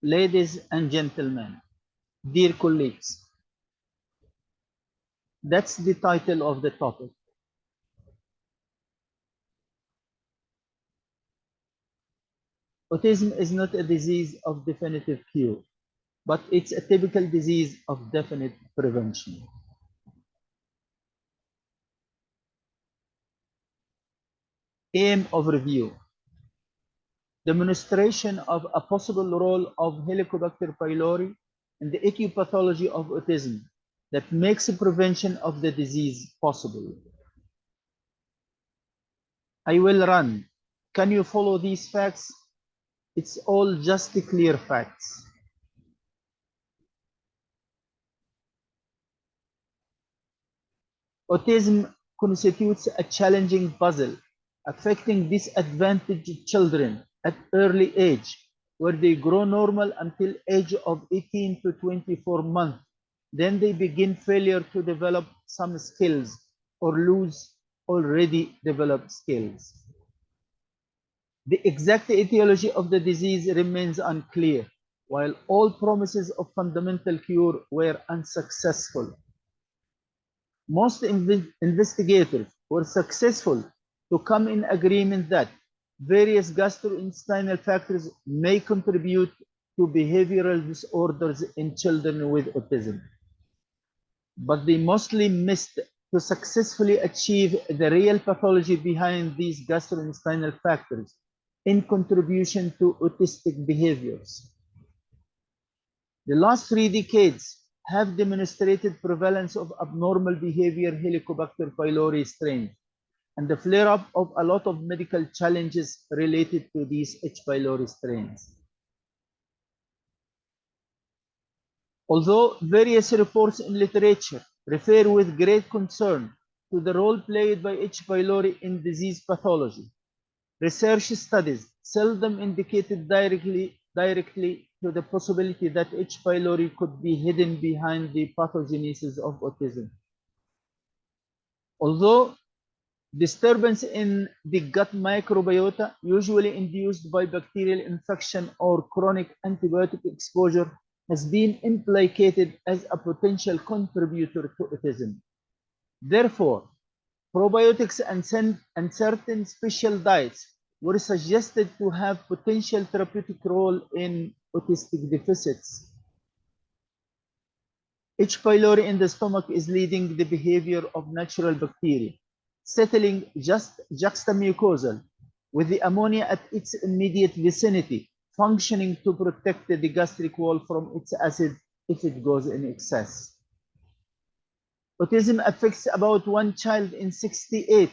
Ladies and gentlemen, dear colleagues, that's the title of the topic. Autism is not a disease of definitive cure, but it's a typical disease of definite prevention. Aim of review: demonstration of a possible role of Helicobacter pylori in the etiology of autism that makes prevention of the disease possible. I will run. Can you follow these facts? It's all just clear facts. Autism constitutes a challenging puzzle affecting disadvantaged children at early age, where they grow normal until age of 18 to 24 months. Then they begin failure to develop some skills or lose already developed skills. The exact etiology of the disease remains unclear, while all promises of fundamental cure were unsuccessful. Most investigators were successful to come in agreement that various gastrointestinal factors may contribute to behavioral disorders in children with autism. But they mostly missed to successfully achieve the real pathology behind these gastrointestinal factors in contribution to autistic behaviors. The last 3 decades have demonstrated prevalence of abnormal behavior Helicobacter pylori strains and the flare-up of a lot of medical challenges related to these H. pylori strains. Although various reports in literature refer with great concern to the role played by H. pylori in disease pathology, research studies seldom indicated directly to the possibility that H. pylori could be hidden behind the pathogenesis of autism. Although disturbance in the gut microbiota, usually induced by bacterial infection or chronic antibiotic exposure, has been implicated as a potential contributor to autism. Therefore, probiotics and certain special diets were suggested to have potential therapeutic role in autistic deficits. H. pylori in the stomach is leading the behavior of natural bacteria, settling just juxtamucosal with the ammonia at its immediate vicinity, functioning to protect the gastric wall from its acid if it goes in excess. Autism affects about 1 child in 68,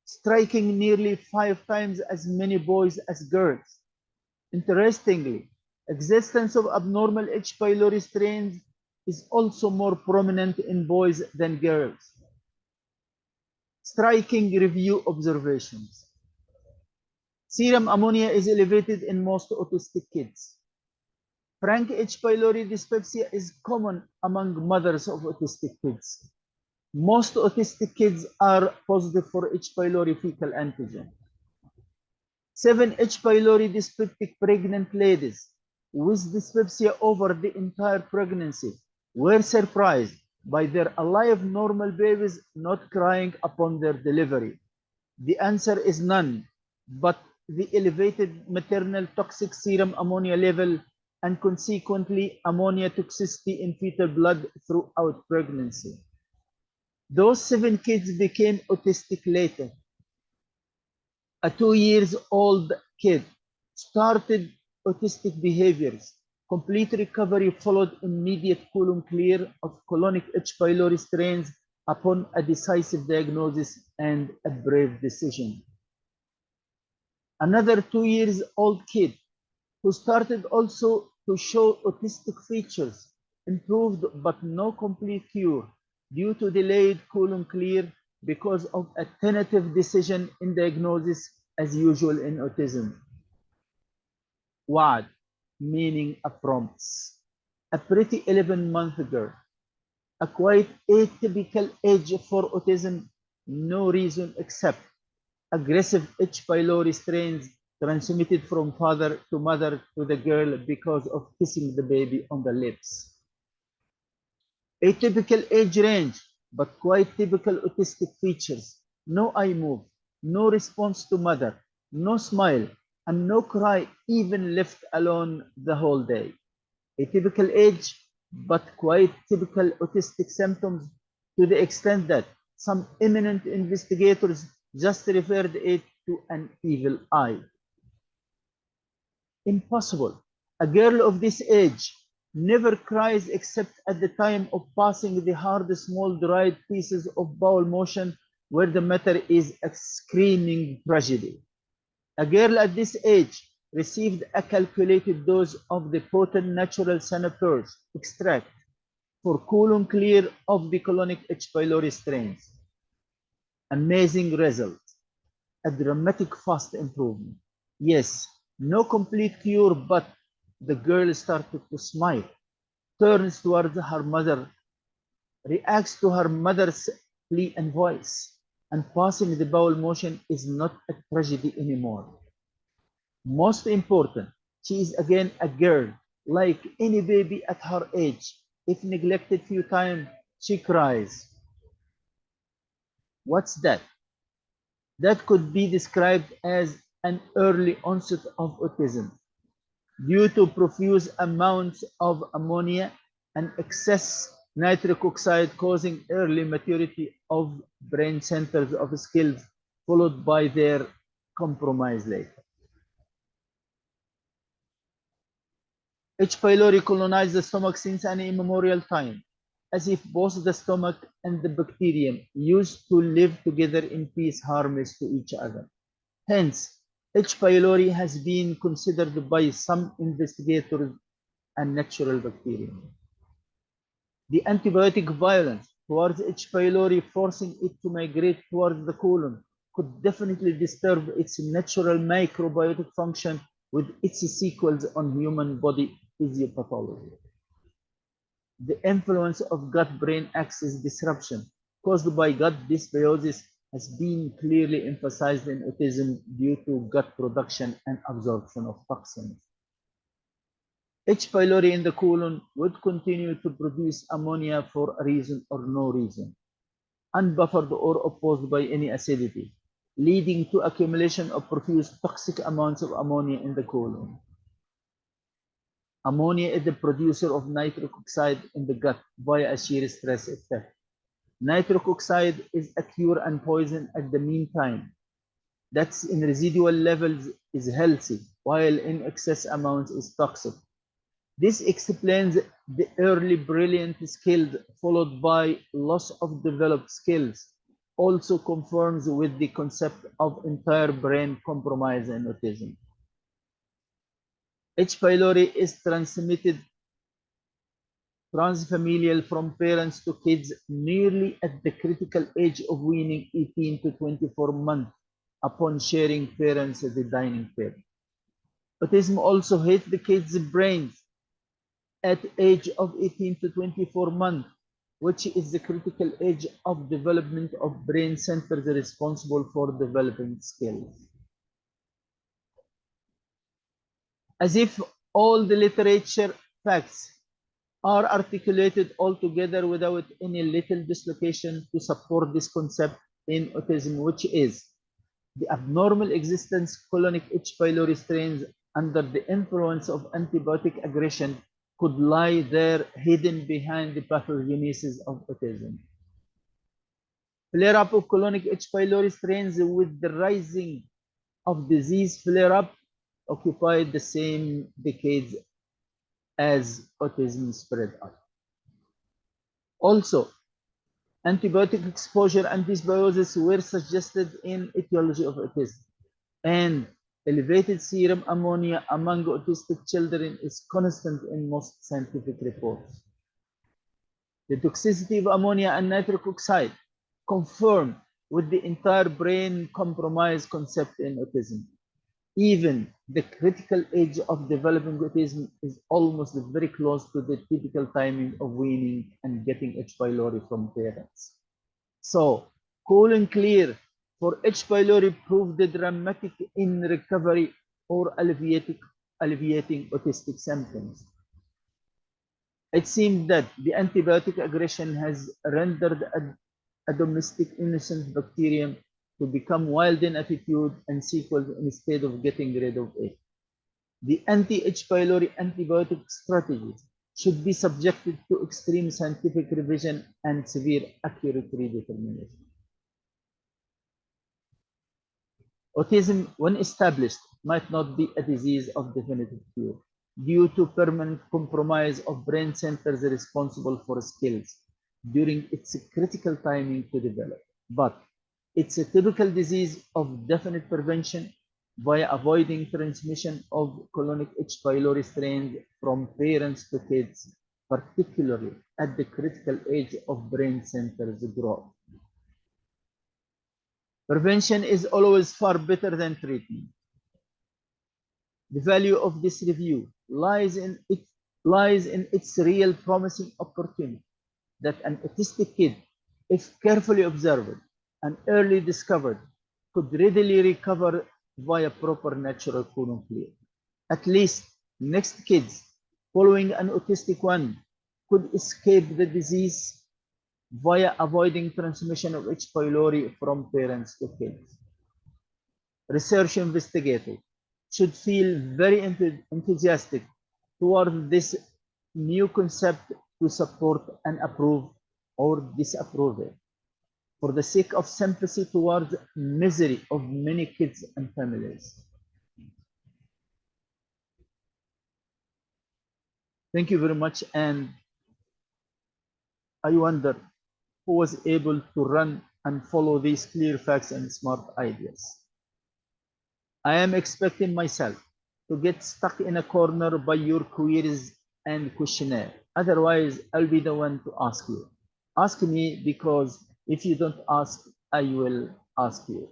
striking nearly 5 times as many boys as girls. Interestingly, existence of abnormal H. pylori strains is also more prominent in boys than girls. Striking review observations. Serum ammonia is elevated in most autistic kids. Frank H. pylori dyspepsia is common among mothers of autistic kids. Most autistic kids are positive for H. pylori fecal antigen. 7 H. pylori dyspeptic pregnant ladies with dyspepsia over the entire pregnancy were surprised by their alive normal babies not crying upon their delivery. The answer is none, but the elevated maternal toxic serum ammonia level and consequently ammonia toxicity in fetal blood throughout pregnancy. Those 7 kids became autistic later. A 2-year-old kid started autistic behaviors. Complete recovery followed immediate colon clear of colonic H. pylori strains upon a decisive diagnosis and a brave decision. Another 2-year-old kid who started also to show autistic features improved but no complete cure due to delayed colon clear because of a tentative decision in diagnosis as usual in autism. WAD, meaning a promise. A pretty 11-month girl. A quite atypical age for autism, no reason except aggressive H. pylori strains transmitted from father to mother to the girl because of kissing the baby on the lips. Atypical age range, but quite typical autistic features. No eye move, no response to mother, no smile, and no cry even left alone the whole day. Atypical age, but quite typical autistic symptoms to the extent that some eminent investigators just referred it to an evil eye. Impossible. A girl of this age never cries except at the time of passing the hard, small, dried pieces of bowel motion where the matter is a screaming tragedy. A girl at this age received a calculated dose of the potent natural Sanapurge extract for colon clear of the colonic H. pylori strains. Amazing result. A dramatic fast improvement. Yes, no complete cure, but the girl started to smile, turns towards her mother, reacts to her mother's plea and voice, and passing the bowel motion is not a tragedy anymore. Most important, she is again a girl, like any baby at her age. If neglected few times, she cries. What's that? That could be described as an early onset of autism due to profuse amounts of ammonia and excess nitric oxide causing early maturity of brain centers of skills followed by their compromise later. H. pylori colonized the stomach since an immemorial time, as if both the stomach and the bacterium used to live together in peace, harmless to each other. Hence, H. pylori has been considered by some investigators a natural bacterium. The antibiotic violence towards H. pylori, forcing it to migrate towards the colon, could definitely disturb its natural microbiotic function with its sequels on human body physiopathology. The influence of gut-brain axis disruption caused by gut dysbiosis has been clearly emphasized in autism due to gut production and absorption of toxins. H. pylori in the colon would continue to produce ammonia for a reason or no reason, unbuffered or opposed by any acidity, leading to accumulation of profuse toxic amounts of ammonia in the colon. Ammonia is the producer of nitric oxide in the gut via a shear stress effect. Nitric oxide is a cure and poison at the meantime. That's in residual levels is healthy, while in excess amounts is toxic. This explains the early brilliant skills followed by loss of developed skills. Also confirms with the concept of entire brain compromise in autism. H. pylori is transmitted transfamilial from parents to kids nearly at the critical age of weaning 18 to 24 months upon sharing parents at the dining table. Autism also hits the kids' brains at age of 18 to 24 months, which is the critical age of development of brain centers responsible for developing skills. As if all the literature facts are articulated all together without any little dislocation to support this concept in autism, which is the abnormal existence colonic H. pylori strains under the influence of antibiotic aggression could lie there hidden behind the pathogenesis of autism. Flare-up of colonic H. pylori strains with the rising of disease flare-up occupied the same decades as autism spread out. Also, antibiotic exposure and dysbiosis were suggested in etiology of autism, and elevated serum ammonia among autistic children is constant in most scientific reports. The toxicity of ammonia and nitric oxide confirm with the entire brain compromise concept in autism. Even the critical age of developing autism is almost very close to the typical timing of weaning and getting H. pylori from parents. So, colon clear for H. pylori proved dramatic in recovery or alleviating autistic symptoms. It seems that the antibiotic aggression has rendered a domestic innocent bacterium to become wild in attitude and sequels instead of getting rid of it. The anti-H. pylori antibiotic strategies should be subjected to extreme scientific revision and severe accurate redetermination. Autism, when established, might not be a disease of definitive cure due to permanent compromise of brain centers responsible for skills during its critical timing to develop. But it's a typical disease of definite prevention via avoiding transmission of colonic H. pylori strains from parents to kids, particularly at the critical age of brain centers growth. Prevention is always far better than treatment. The value of this review lies in its real promising opportunity that an autistic kid, if carefully observed and early discovered, could readily recover via proper natural colon clear. At least next kids following an autistic one could escape the disease via avoiding transmission of H. pylori from parents to kids. Research investigators should feel very enthusiastic toward this new concept to support and approve or disapprove it for the sake of sympathy towards misery of many kids and families. Thank you very much, and I wonder who was able to run and follow these clear facts and smart ideas. I am expecting myself to get stuck in a corner by your queries and questionnaire. Otherwise, I'll be the one to ask you. Ask me, because if you don't ask, I will ask you.